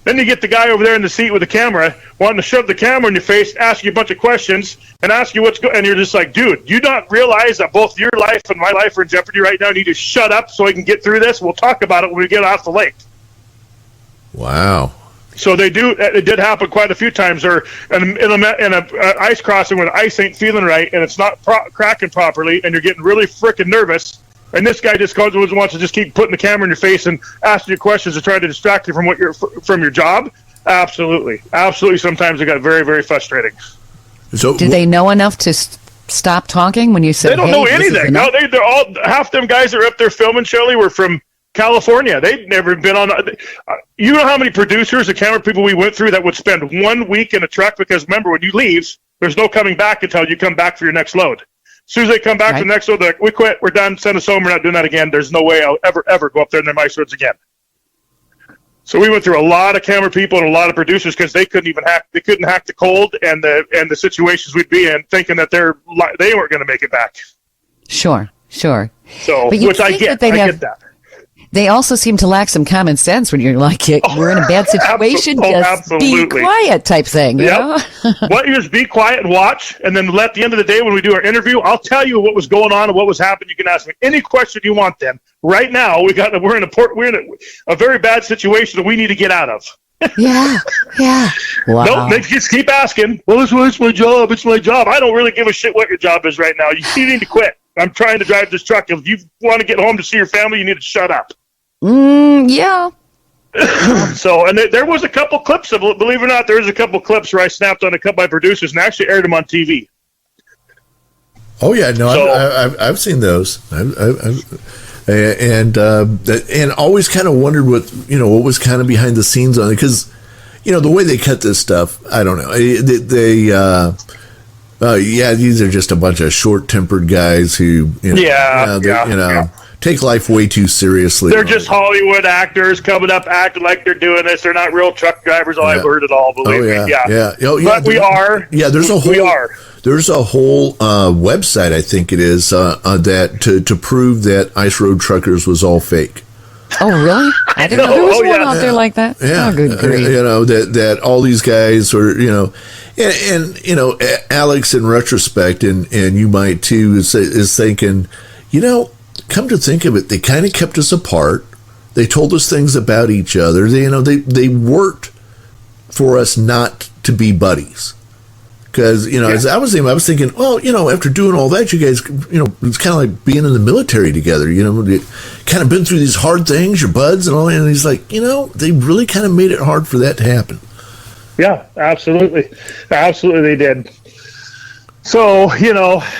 Then you get the guy over there in the seat with the camera wanting to shove the camera in your face, ask you a bunch of questions, and ask you what's going on. And you're just like, dude, you not realize that both your life and my life are in jeopardy right now? You need to shut up so I can get through this. We'll talk about it when we get off the lake. Wow. So they do. It did happen quite a few times. Or in a ice crossing where the ice ain't feeling right and it's not cracking properly, and you're getting really freaking nervous. And this guy just wants to just keep putting the camera in your face and asking you questions to try to distract you from your job. Absolutely. Sometimes it got very, very frustrating. So did they know enough to stop talking when you said? They don't know anything. No, they're all half them guys that are up there filming. Shelley were from California. They'd never been on. You know how many producers and camera people we went through that would spend 1 week in a truck? Because remember, when you leave, there's no coming back until you come back for your next load. As soon as they come back to the next load, they're like, we quit, we're done, send us home, we're not doing that again. There's no way I'll ever go up there in their ice roads again. So we went through a lot of camera people and a lot of producers because they couldn't hack the cold and the situations we'd be in, thinking that they weren't going to make it back. Sure. So, but which I get that. They also seem to lack some common sense when you're like, we're in a bad situation, just be quiet type thing. You know? What you just be quiet and watch, and then at the end of the day when we do our interview, I'll tell you what was going on and what was happening. You can ask me any question you want. Then right now we're in a very bad situation that we need to get out of. Yeah. Wow. Nope, they just keep asking. Well, it's my job. It's my job. I don't really give a shit what your job is right now. You need to quit. I'm trying to drive this truck. If you want to get home to see your family, you need to shut up. Yeah. So, and there was a couple clips of, believe it or not, there was a couple clips where I snapped on a couple of my producers and actually aired them on TV. Oh yeah, no, so, I've seen those. And always kind of wondered what was kind of behind the scenes on it, because the way they cut this stuff, I don't know. These are just a bunch of short-tempered guys who take life way too seriously. They're just Hollywood actors coming up acting like they're doing this. They're not real truck drivers. I've heard it all. Believe me. But we are. Yeah, there's a whole website, I think it is, that to prove that Ice Road Truckers was all fake. Oh, really? I didn't know there was Oh, one yeah. out there like that. Yeah, Oh, good grief. that all these guys were, and Alex, in retrospect, and you might too, is thinking, come to think of it, they kind of kept us apart. They told us things about each other. They worked for us not to be buddies. Because, as I was thinking, well, after doing all that, you guys, it's kind of like being in the military together, you kind of been through these hard things, your buds and all that. And he's like, they really kind of made it hard for that to happen. Yeah, absolutely. Absolutely they did. So,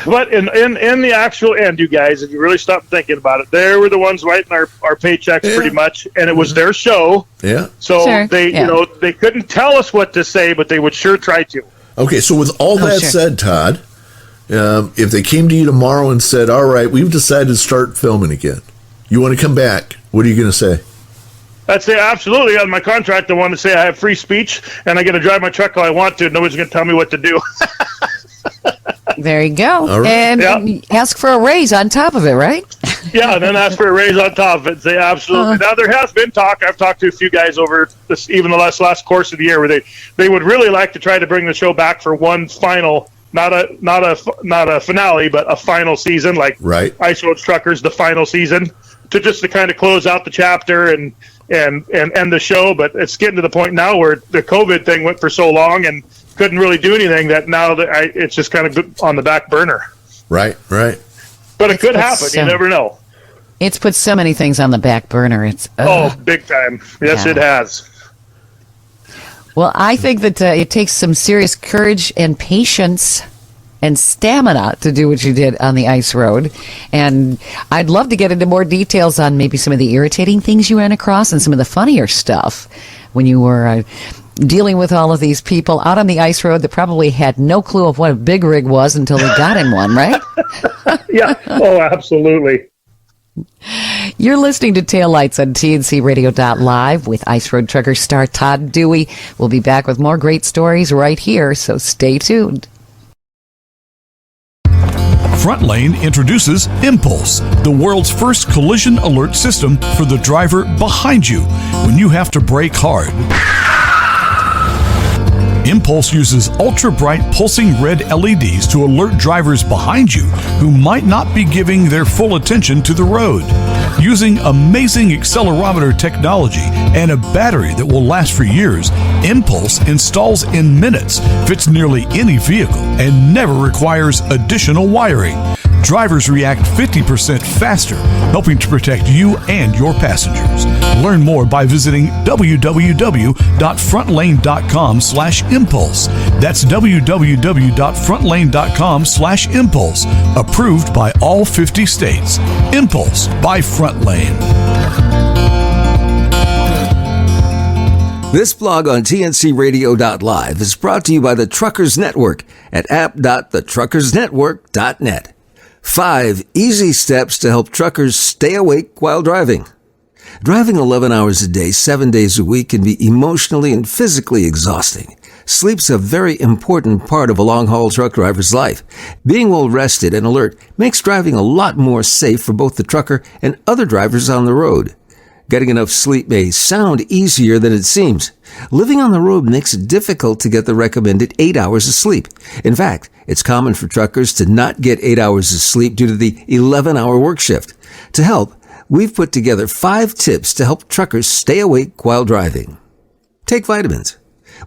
but in the actual end, you guys, if you really stop thinking about it, they were the ones writing our paychecks pretty much, and it was their show. Yeah. So Sure, they, yeah. they couldn't tell us what to say, but they would sure try to. Okay, so with all that sure. said, Todd, if they came to you tomorrow and said, all right, we've decided to start filming again, you want to come back, what are you going to say? I'd say absolutely. On my contract, I want to say I have free speech, and I get to drive my truck all I want to. Nobody's going to tell me what to do. There you go. All right. And Yeah. ask for a raise on top of it, right? Yeah, and then ask for a raise on top of it. Say absolutely. Now there has been talk. I've talked to a few guys over this, even the last course of the year, where they would really like to try to bring the show back for one final, not a finale, but a final season, like Right. Ice Road Truckers, the final season, to kind of close out the chapter and end the show. But it's getting to the point now where the COVID thing went for so long and couldn't really do anything that now that it's just kind of on the back burner. Right. But it could It's happen. so- You never know. It's put so many things on the back burner. It's Big time. Yes, Yeah. it has. Well, I think that it takes some serious courage and patience and stamina to do what you did on the ice road. And I'd love to get into more details on maybe some of the irritating things you ran across and some of the funnier stuff when you were dealing with all of these people out on the ice road that probably had no clue of what a big rig was until they got in one, right? Yeah. Oh, absolutely. You're listening to Taillights on TNCRadio.live with Ice Road Trucker star Todd Dewey. We'll be back with more great stories right here, so stay tuned. Front Lane introduces Impulse, the world's first collision alert system for the driver behind you when you have to brake hard. Impulse uses ultra-bright pulsing red LEDs to alert drivers behind you who might not be giving their full attention to the road. Using amazing accelerometer technology and a battery that will last for years, Impulse installs in minutes, fits nearly any vehicle, and never requires additional wiring. Drivers react 50% faster, helping to protect you and your passengers. Learn more by visiting www.frontlane.com/impulse. That's www.frontlane.com/impulse. Approved by all 50 states. Impulse by Front Lane. This blog on TNCRadio.live is brought to you by the Truckers Network at app.thetruckersnetwork.net. 5 easy steps to help truckers stay awake while driving. Driving 11 hours a day, 7 days a week can be emotionally and physically exhausting. Sleep's a very important part of a long-haul truck driver's life. Being well rested and alert makes driving a lot more safe for both the trucker and other drivers on the road. Getting enough sleep may sound easier than it seems. Living on the road makes it difficult to get the recommended 8 hours of sleep. In fact, it's common for truckers to not get 8 hours of sleep due to the 11-hour work shift. To help, we've put together 5 tips to help truckers stay awake while driving. Take vitamins.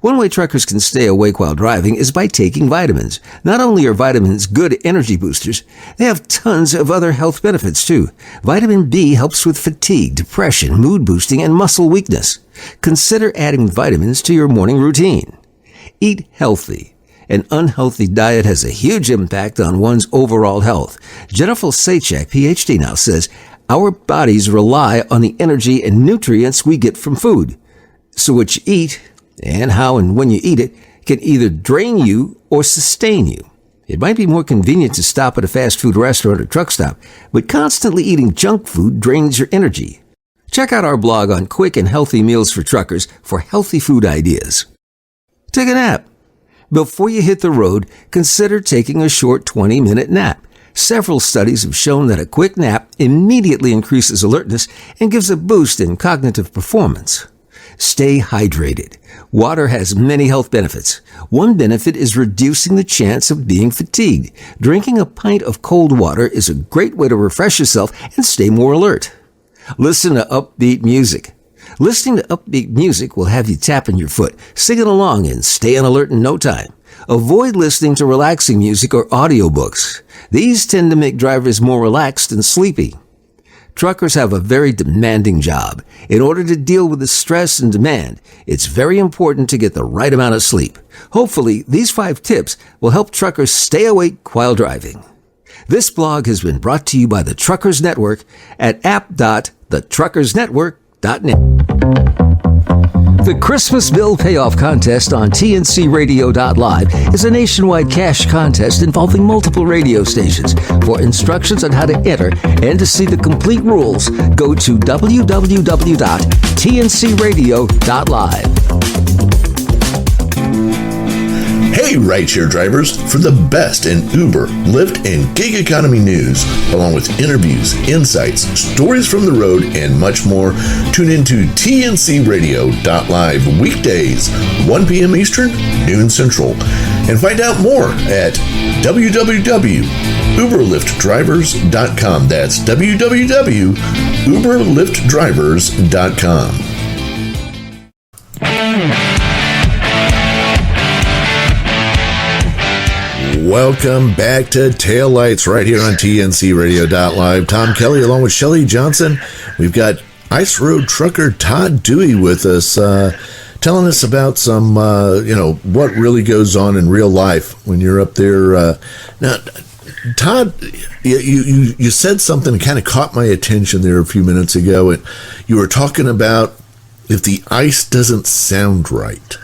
One way truckers can stay awake while driving is by taking vitamins. Not only are vitamins good energy boosters, they have tons of other health benefits too. Vitamin B helps with fatigue, depression, mood boosting, and muscle weakness. Consider adding vitamins to your morning routine. Eat healthy. An unhealthy diet has a huge impact on one's overall health. Jennifer Sachek, PhD now, says, our bodies rely on the energy and nutrients we get from food. So what you eat, and how and when you eat it, can either drain you or sustain you. It might be more convenient to stop at a fast food restaurant or truck stop, but constantly eating junk food drains your energy. Check out our blog on quick and healthy meals for truckers for healthy food ideas. Take a nap. Before you hit the road, consider taking a short 20-minute nap. Several studies have shown that a quick nap immediately increases alertness and gives a boost in cognitive performance. Stay hydrated. Water has many health benefits. One benefit is reducing the chance of being fatigued. Drinking a pint of cold water is a great way to refresh yourself and stay more alert. Listen to upbeat music. Listening to upbeat music will have you tapping your foot, singing along, and staying alert in no time. Avoid listening to relaxing music or audiobooks. These tend to make drivers more relaxed and sleepy. Truckers have a very demanding job. In order to deal with the stress and demand, it's very important to get the right amount of sleep. Hopefully, these 5 tips will help truckers stay awake while driving. This blog has been brought to you by the Truckers Network at app.thetruckersnetwork.net. The Christmas Bill Payoff Contest on TNCRadio.live is a nationwide cash contest involving multiple radio stations. For instructions on how to enter and to see the complete rules, go to www.tncradio.live. Hey, rideshare drivers, for the best in Uber, Lyft, and gig economy news, along with interviews, insights, stories from the road, and much more, tune into TNCRadio.live weekdays, 1 p.m. Eastern, noon Central. And find out more at www.uberliftdrivers.com. That's www.uberliftdrivers.com. Welcome back to Taillights right here on TNCRadio.live. Tom Kelly along with Shelley Johnson. We've got Ice Road Trucker Todd Dewey with us, telling us about some, what really goes on in real life when you're up there. Now, Todd, you said something that kind of caught my attention there a few minutes ago, and you were talking about if the ice doesn't sound right.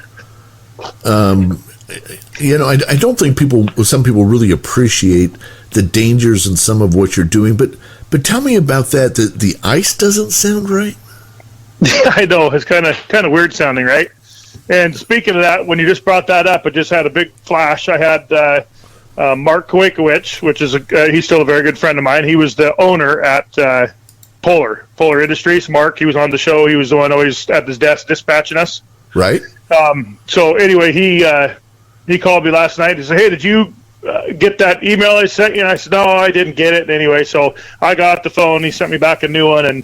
I don't think some people really appreciate the dangers in some of what you're doing, but tell me about that. The ice doesn't sound right. Yeah, I know. It's kind of weird sounding, right? And speaking of that, when you just brought that up, I just had a big flash. I had Mark Kowakowicz, which is he's still a very good friend of mine. He was the owner at Polar Industries. Mark, he was on the show. He was the one always at his desk dispatching us. Right. So anyway, he called me last night. He said, "Hey, did you get that email I sent you?" And I said, "No, I didn't get it." Anyway, so I got the phone. He sent me back a new one,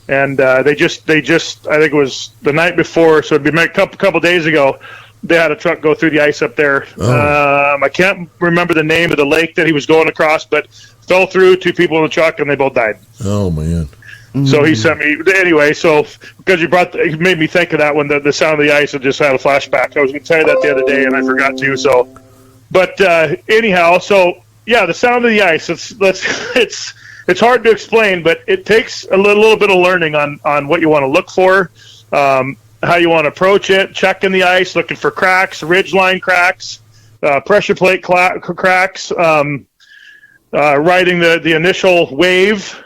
and they just I think it was the night before, so it'd be a couple days ago. They had a truck go through the ice up there. Oh. I can't remember the name of the lake that he was going across, but fell through, 2 people in the truck, and they both died. Oh man. So he sent me anyway. So because it made me think of that when the sound of the ice, I just had a flashback. I was going to tell you that the other day, and I forgot to. So, but anyhow, so yeah, the sound of the ice. It's hard to explain, but it takes a little bit of learning on what you want to look for, how you want to approach it, checking the ice, looking for cracks, ridgeline cracks, pressure plate cracks, writing the initial wave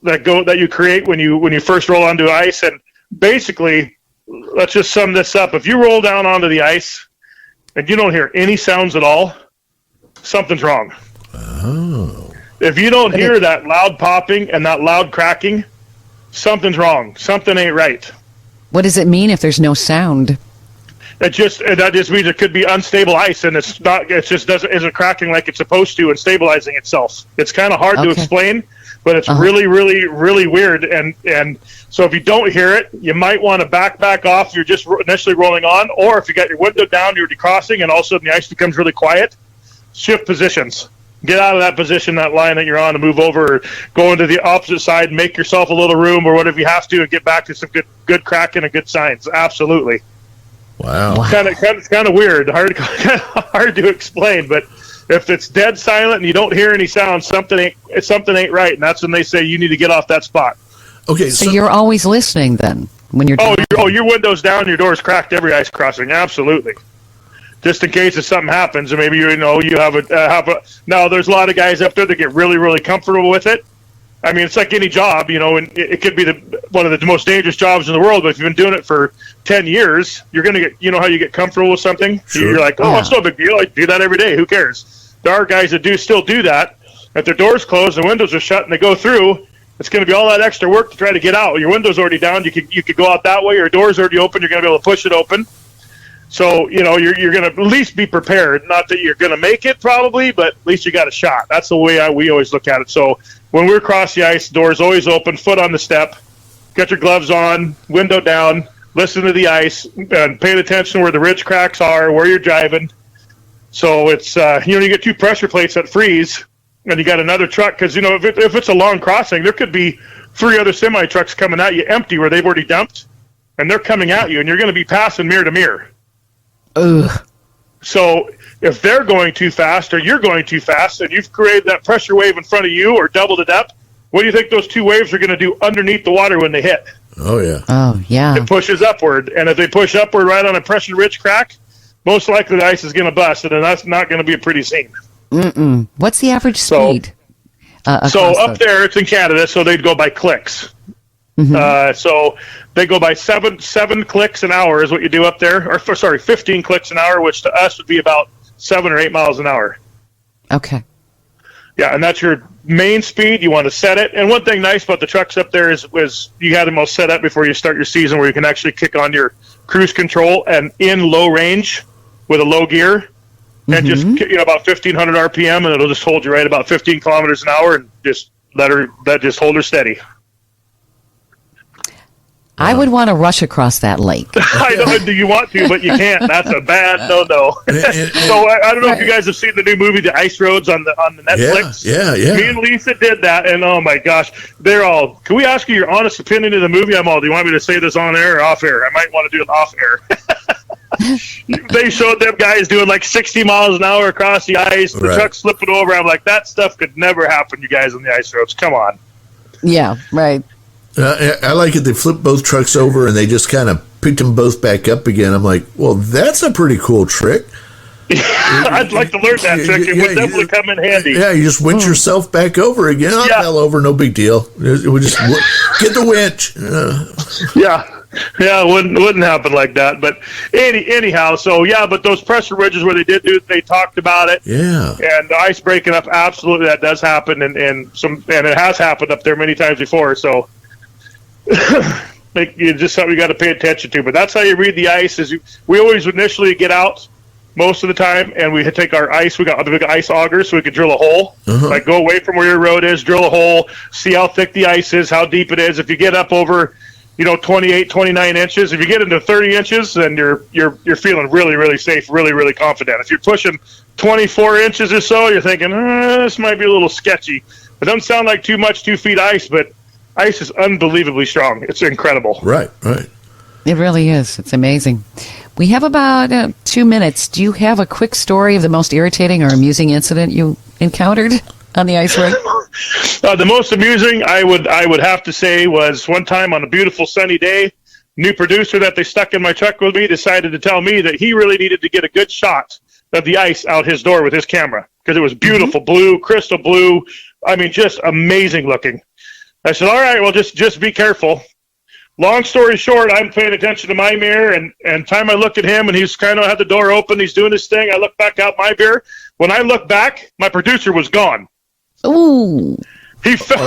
that you create when you first roll onto ice. And basically, let's just sum this up. If you roll down onto the ice and you don't hear any sounds at all, something's wrong. Oh. If you don't hear that loud popping and that loud cracking, something's wrong. Something ain't right. What does it mean if there's no sound? That just means it could be unstable ice, and it's not. It just isn't cracking like it's supposed to and stabilizing itself. It's kind of hard to explain, but it's really, really, really weird. And so if you don't hear it, you might want to back off. You're just initially rolling on, or if you got your window down, you're decrossing, and all of a sudden the ice becomes really quiet. Shift positions. Get out of that position, that line that you're on, and move over, or go into the opposite side, and make yourself a little room, or whatever you have to, and get back to some good cracking and good signs. Absolutely. Wow. It's kind of weird, hard to explain, but if it's dead silent and you don't hear any sound, something ain't right, and that's when they say you need to get off that spot. Okay, so you're always listening then when you're. Your window's down, your door's cracked, every ice crossing, absolutely. Just in case if something happens, and maybe you have a. Now there's a lot of guys up there that get really, really comfortable with it. I mean, it's like any job, and it could be one of the most dangerous jobs in the world. But if you've been doing it for 10 years, you're going to get, how you get comfortable with something? Sure. You're like, it's no big deal. I do that every day. Who cares? There are guys that still do that. If their door's closed and windows are shut and they go through, it's going to be all that extra work to try to get out. Your window's already down. You could go out that way. Your door's already open. You're going to be able to push it open. So, you're going to at least be prepared. Not that you're going to make it probably, but at least you got a shot. That's the way we always look at it. So when we're across the ice, door's always open, foot on the step, get your gloves on, window down, listen to the ice, and paying attention where the ridge cracks are, where you're driving. So it's, you get 2 pressure plates that freeze, and you got another truck, because, if it's a long crossing, there could be 3 other semi-trucks coming at you empty where they've already dumped, and they're coming at you, and you're going to be passing mirror to mirror. Ugh. So if they're going too fast or you're going too fast and you've created that pressure wave in front of you or doubled it up, what do you think those 2 waves are going to do underneath the water when they hit? Oh, yeah. Oh, yeah. It pushes upward. And if they push upward right on a pressure ridge crack, most likely the ice is going to bust, and that's not going to be a pretty scene. Mm-mm. What's the average speed? So up there, it's in Canada, so they'd go by clicks. Mm-hmm. So they go by seven clicks an hour is what you do up there. 15 clicks an hour, which to us would be about 7 or 8 miles an hour. Okay. Yeah, and that's your main speed. You want to set it. And one thing nice about the trucks up there is you had them all set up before you start your season, where you can actually kick on your cruise control and in low range with a low gear, and just about 1,500 RPM, and it'll just hold you right about 15 kilometers an hour, and just just hold her steady. I would want to rush across that lake. I know you want to, but you can't. That's a bad no. So I don't know if you guys have seen the new movie, The Ice Roads, on the Netflix. Yeah. Me and Lisa did that, and oh my gosh, they're all. Can we ask you your honest opinion of the movie? I'm all. Do you want me to say this on air or off air? I might want to do it off air. They showed them guys doing like 60 miles an hour across the ice. The truck slipping over. I'm like, that stuff could never happen, you guys on the ice roads. Come on. Yeah, right. I like it. They flipped both trucks over and they just kind of picked them both back up again. I'm like, well, that's a pretty cool trick. I'd like to learn that trick. It would definitely come in handy. Yeah, you just winch yourself back over again. I fell over, no big deal. We just get the winch. Yeah, it wouldn't happen like that. But anyhow, so but those pressure ridges where they talked about it. Yeah. And the ice breaking up, absolutely, that does happen, and it has happened up there many times before. So it's just something you got to pay attention to. But that's how you read the ice. We always initially get out most of the time, and we take our ice. We got the big ice augers, so we could drill a hole. Like go away from where your road is, drill a hole, see how thick the ice is, how deep it is. If you get up over 28, 29 inches. If you get into 30 inches, then you're feeling really, really safe, really, really confident. If you're pushing 24 inches or so, you're thinking, this might be a little sketchy. It doesn't sound like too much 2 feet ice, but ice is unbelievably strong. It's incredible. Right. It really is. It's amazing. We have about 2 minutes. Do you have a quick story of the most irritating or amusing incident you encountered on the ice rink? The most amusing, I would have to say, was one time on a beautiful sunny day, new producer that they stuck in my truck with me decided to tell me that he really needed to get a good shot of the ice out his door with his camera, because it was beautiful blue, crystal blue. I mean, just amazing looking. I said, all right, well, just be careful. Long story short, I'm paying attention to my mirror, and time I looked at him, and he's kind of had the door open. He's doing his thing. I look back out my mirror. When I look back, my producer was gone. Ooh. He fell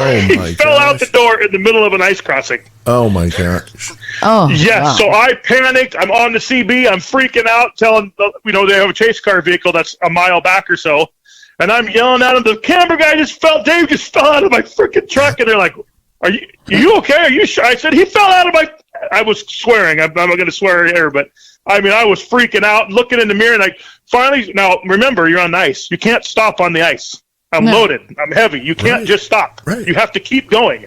out the door in the middle of an ice crossing. Oh, my gosh. Oh, yes. wow. So I panicked. I'm on the CB. I'm freaking out, telling, they have a chase car vehicle that's a mile back or so. And I'm yelling at him. The camera guy Dave just fell out of my freaking truck. And they're like, are you okay? Are you sure? I said, he fell out of I was swearing. I'm not going to swear here, but I mean, I was freaking out, looking in the mirror. And finally, now remember, you're on ice. You can't stop on the ice. I'm loaded. I'm heavy. You can't just stop. Right. You have to keep going.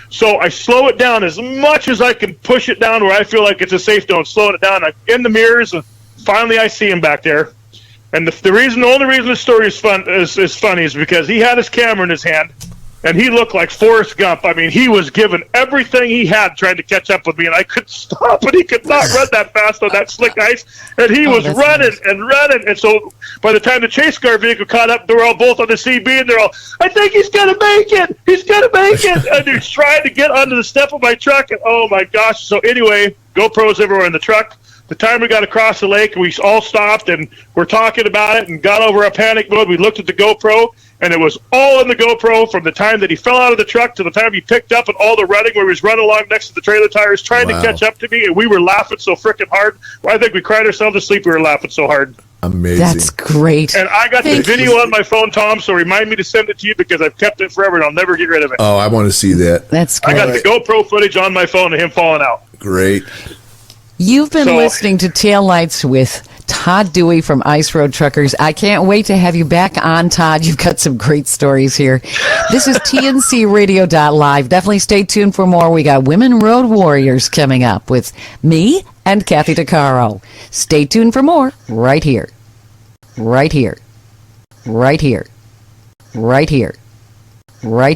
So I slow it down as much as I can, push it down where I feel like it's a safe zone, slowing it down. I'm in the mirrors, and finally I see him back there. And the only reason this story is funny is because he had his camera in his hand, and he looked like Forrest Gump. I mean, he was giving everything he had trying to catch up with me, and I couldn't stop, and he could not run that fast on that slick ice. And he was running and running. And so by the time the chase car vehicle caught up, they were all both on the CB, and they're all, I think he's going to make it. He's going to make it. And they're trying to get onto the step of my truck, and oh, my gosh. So anyway, GoPros everywhere in the truck. The time we got across the lake, we all stopped, and we're talking about it and got over our panic mode. We looked at the GoPro, And it was all in the GoPro from the time that he fell out of the truck to the time he picked up and all the running where he was running along next to the trailer tires trying to catch up to me. And we were laughing so freaking hard. I think we cried ourselves to sleep. We were laughing so hard. Amazing. That's great. And I got the video on my phone, Tom, so remind me to send it to you because I've kept it forever and I'll never get rid of it. Oh, I want to see that. That's I great. got the GoPro footage on my phone of him falling out. Great. You've been listening to Taillights with Todd Dewey from Ice Road Truckers. I can't wait to have you back on, Todd. You've got some great stories here. This is TNCRadio.live. Definitely stay tuned for more. We got Women Road Warriors coming up with me and Kathy DeCaro. Stay tuned for more right here. Right here. Right here. Right here. Right here.